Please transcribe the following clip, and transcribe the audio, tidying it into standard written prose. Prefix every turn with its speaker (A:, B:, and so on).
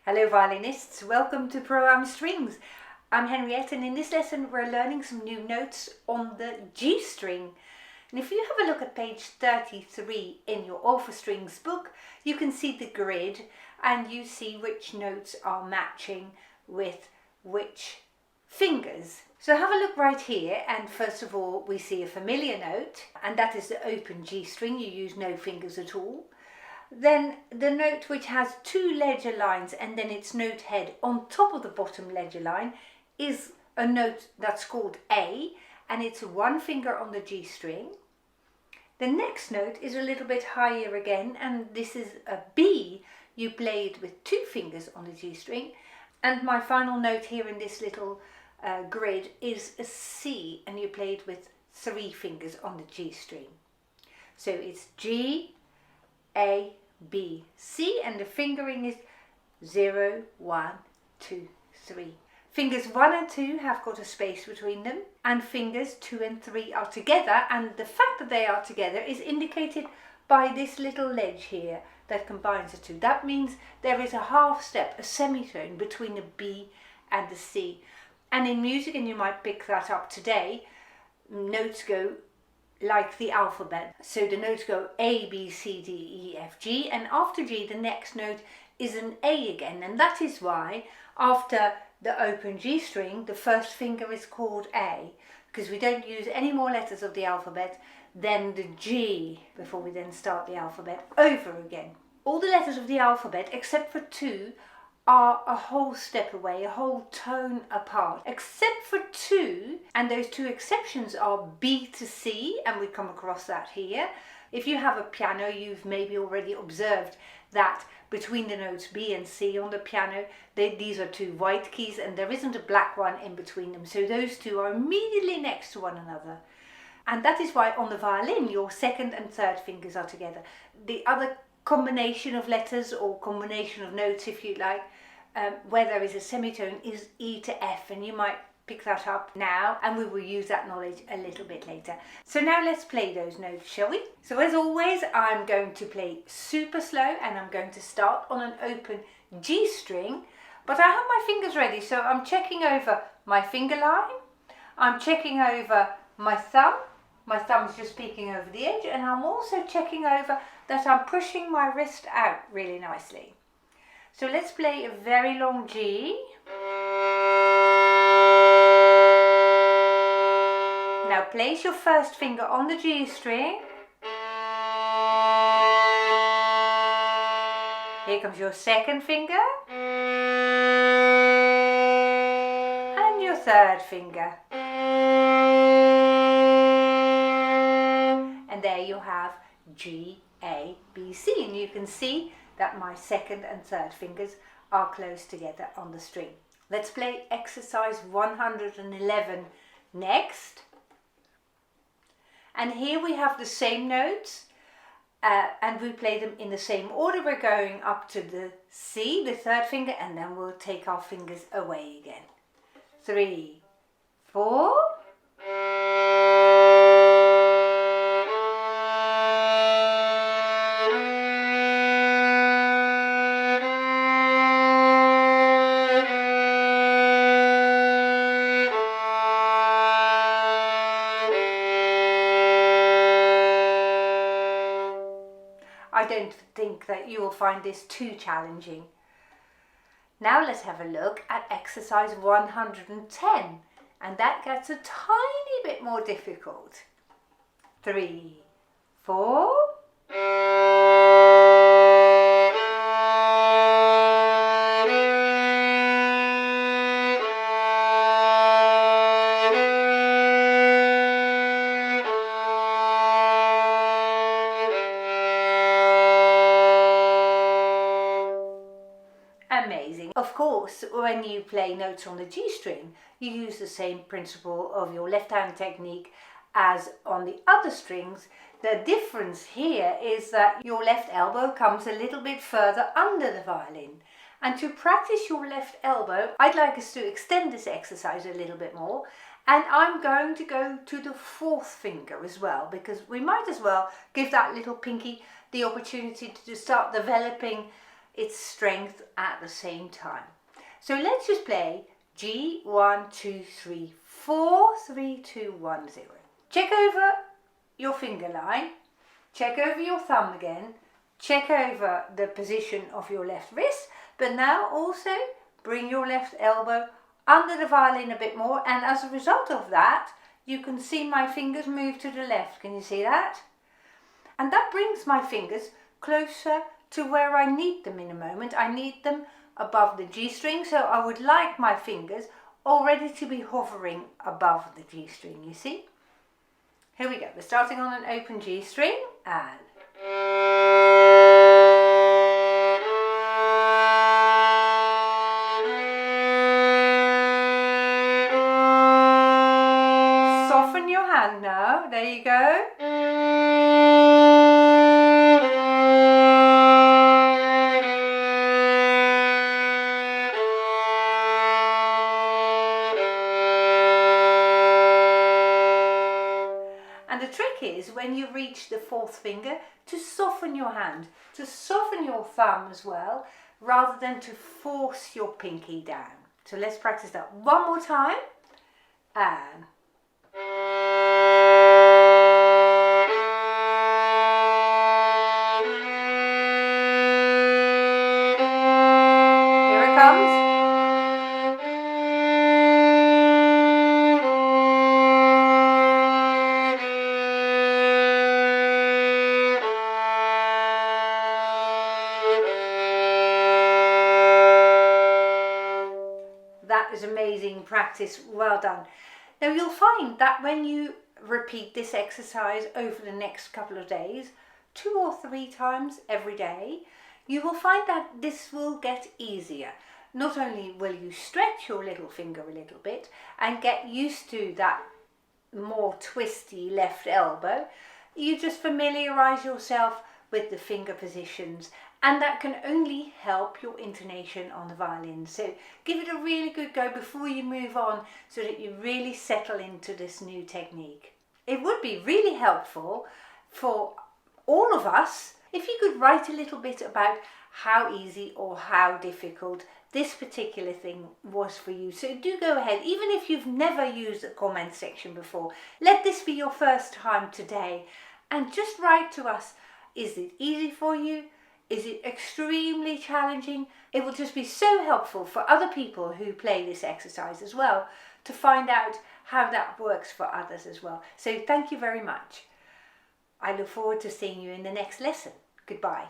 A: Hello violinists, welcome to Pro-Am Strings. I'm Henriette and in this lesson we're learning some new notes on the G string. And if you have a look at page 33 in your All for Strings book, you can see the grid and you see which notes are matching with which fingers. So have a look right here, and first of all we see a familiar note, and that is the open G string. You use no fingers at all. Then the note which has two ledger lines and then its note head on top of the bottom ledger line is a note that's called A, and it's one finger on the G string. The next note is a little bit higher again, and this is a B. You play it with two fingers on the G string. And my final note here in this little grid is a C, and you play it with three fingers on the G string. So it's G, A, B, C, and the fingering is 0, 1, 2, 3. Fingers 1 and 2 have got a space between them, and fingers 2 and 3 are together, and the fact that they are together is indicated by this little ledge here that combines the two. That means there is a half step, a semitone between the B and the C. And in music, and you might pick that up today, notes go like the alphabet. So the notes go A, B, C, D, E, F, G, and after G the next note is an A again, and that is why after the open G string the first finger is called A, because we don't use any more letters of the alphabet than the G before we then start the alphabet over again. All the letters of the alphabet except for two are a whole step away, a whole tone apart, except for two, and those two exceptions are B to C, and we come across that here. If you have a piano, you've maybe already observed that between the notes B and C on the piano, these are two white keys and there isn't a black one in between them, so those two are immediately next to one another. And that is why on the violin your second and third fingers are together. The other combination of letters, or combination of notes if you like, where there is a semitone is E to F, and you might pick that up now, and we will use that knowledge a little bit later. So now let's play those notes, shall we? So as always I'm going to play super slow, and I'm going to start on an open G string, but I have my fingers ready, so I'm checking over my finger line, I'm checking over my thumb. My thumb's just peeking over the edge, and I'm also checking over that I'm pushing my wrist out really nicely. So let's play a very long G. Now place your first finger on the G string. Here comes your second finger. And your third finger. And there you have G, A, B, C, and you can see that my second and third fingers are close together on the string. Let's play exercise 111 next. And here we have the same notes, and we play them in the same order. We're going up to the C, the third finger, and then we'll take our fingers away again. 3, 4. I don't think that you will find this too challenging. Now let's have a look at exercise 110, and that gets a tiny bit more difficult. 3, 4. Amazing. Of course, when you play notes on the G string, you use the same principle of your left hand technique as on the other strings. The difference here is that your left elbow comes a little bit further under the violin. And to practice your left elbow, I'd like us to extend this exercise a little bit more, and I'm going to go to the fourth finger as well, because we might as well give that little pinky the opportunity to start developing its strength at the same time. So let's just play G, 1, 2, 3, 4, 3, 2, 1, 0. Check over your finger line, check over your thumb again, check over the position of your left wrist, but now also bring your left elbow under the violin a bit more, and as a result of that, you can see my fingers move to the left. Can you see that? And that brings my fingers closer to where I need them in a moment. I need them above the G string, so I would like my fingers already to be hovering above the G string, you see? Here we go. We're starting on an open G string and soften your hand now. There you go. And the trick is when you reach the fourth finger to soften your hand, to soften your thumb as well, rather than to force your pinky down. So let's practice that one more time. And here it comes. That is amazing practice, well done. Now you'll find that when you repeat this exercise over the next couple of days, 2 or 3 times every day, you will find that this will get easier. Not only will you stretch your little finger a little bit and get used to that more twisty left elbow, you just familiarize yourself with the finger positions, and that can only help your intonation on the violin. So give it a really good go before you move on, so that you really settle into this new technique. It would be really helpful for all of us if you could write a little bit about how easy or how difficult this particular thing was for you. So do go ahead, even if you've never used the comment section before, let this be your first time today, and just write to us. Is it easy for you? Is it extremely challenging? It will just be so helpful for other people who play this exercise as well, to find out how that works for others as well. So thank you very much. I look forward to seeing you in the next lesson. Goodbye.